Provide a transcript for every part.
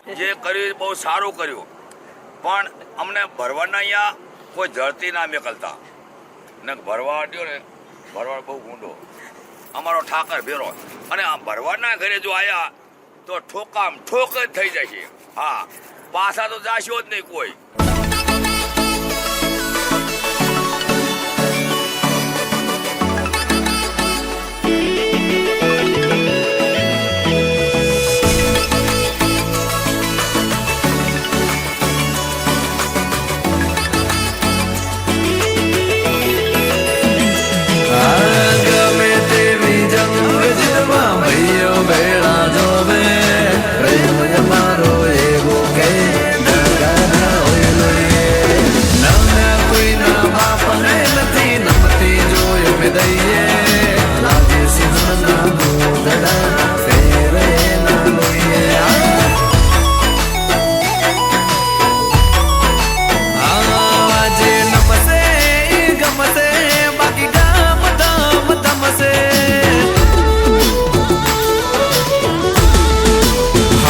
જે કર્યું બહુ સારું કર્યું, પણ અમને ભરવાડના અહીંયા કોઈ જળતી ના મેકલતા ને ભરવાડ ને ભરવાડ બહુ ગુંડો અમારો ઠાકર ભેરો, અને આ ભરવાડના ઘરે જો આયા તો ઠોકામ ઠોક જ થઈ જશે. હા, પાછા તો જાશો જ નહીં કોઈ.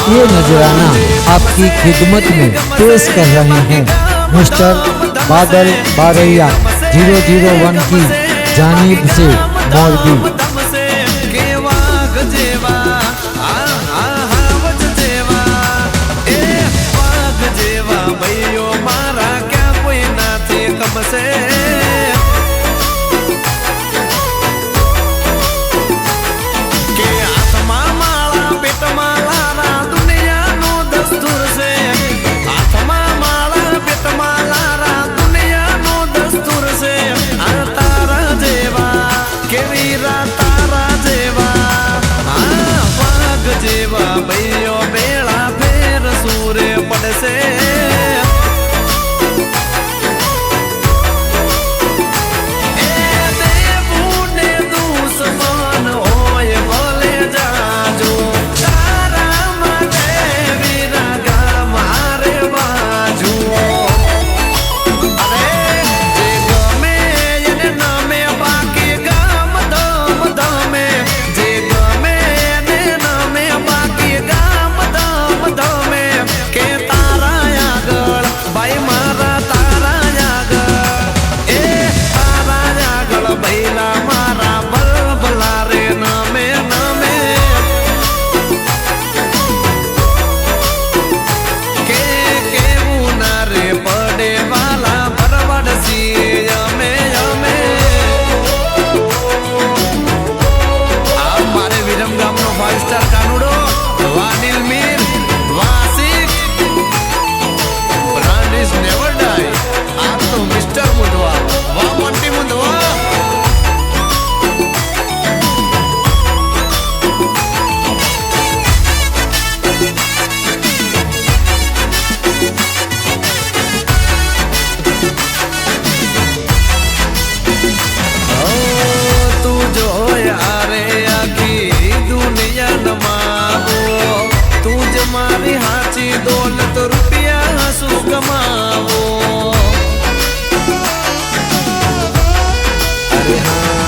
ये नजराना आपकी खिदमत में पेश कर रहे हैं मिस्टर बादल बारैया 001 की जानिब से मोरबी।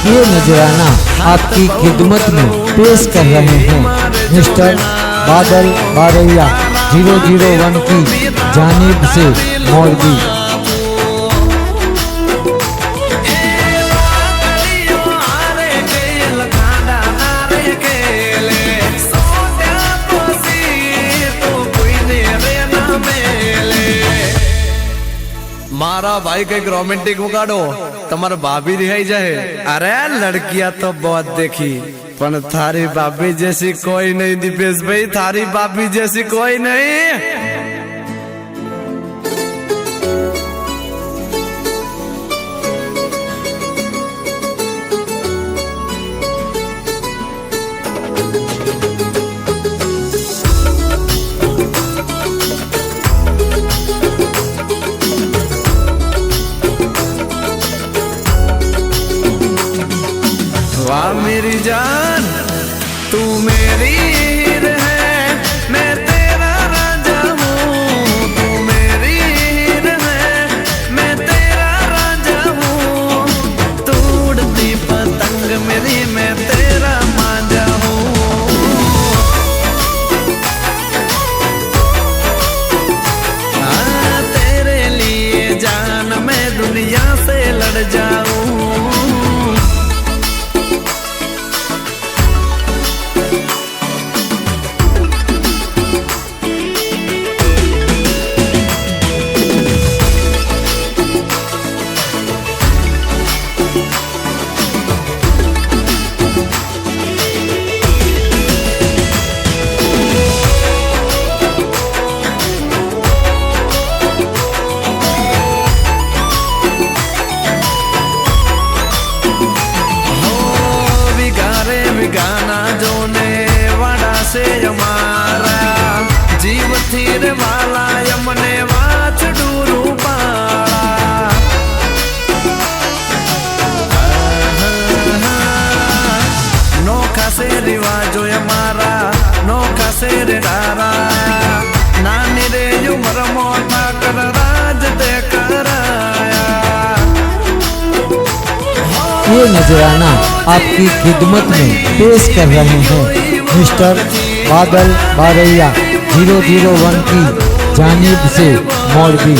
ये नजराना आपकी खिदमत में पेश कर रहे हैं मिस्टर बादल बारैया 001 की जानिब से मोरबी। मारा भाई कई रोमांटिक मुकाडो तुम्हारा भाभी रिहाई जाए। अरे लड़कियां तो बहुत देखी पर थारी भाभी जैसी कोई नहीं दीपेश भाई, थारी भाभी जैसी कोई नहीं। वाह मेरी जान तू मेरी हीर है, मैं तेरा राजा हूँ। तू मेरी हीर है, मैं तेरा राजा हूँ। तू उड़ती पतंग मेरी, मैं तेरा मांझा हूँ। पड़ जाऊं। गाना जोने वाड़ा से हमारा जीव थीर वाला यमने वाच डूरू पाड़ा। नोखा से रिवाजो हमारा नोखा से रे डारा नानी रे उम्र मोटा कर राज दे कराया। ये नजराना आपकी खिदमत में पेश कर रहे हैं मिस्टर बादल बारैया 001 की जानिब से मौलवी।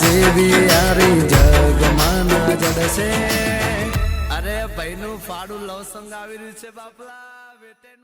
જેવી યારી જગમાં ના જડશે। અરે ભાઈનું ફાડું લવ સંગ આવી રહ્યું છે બાપલા વેટેન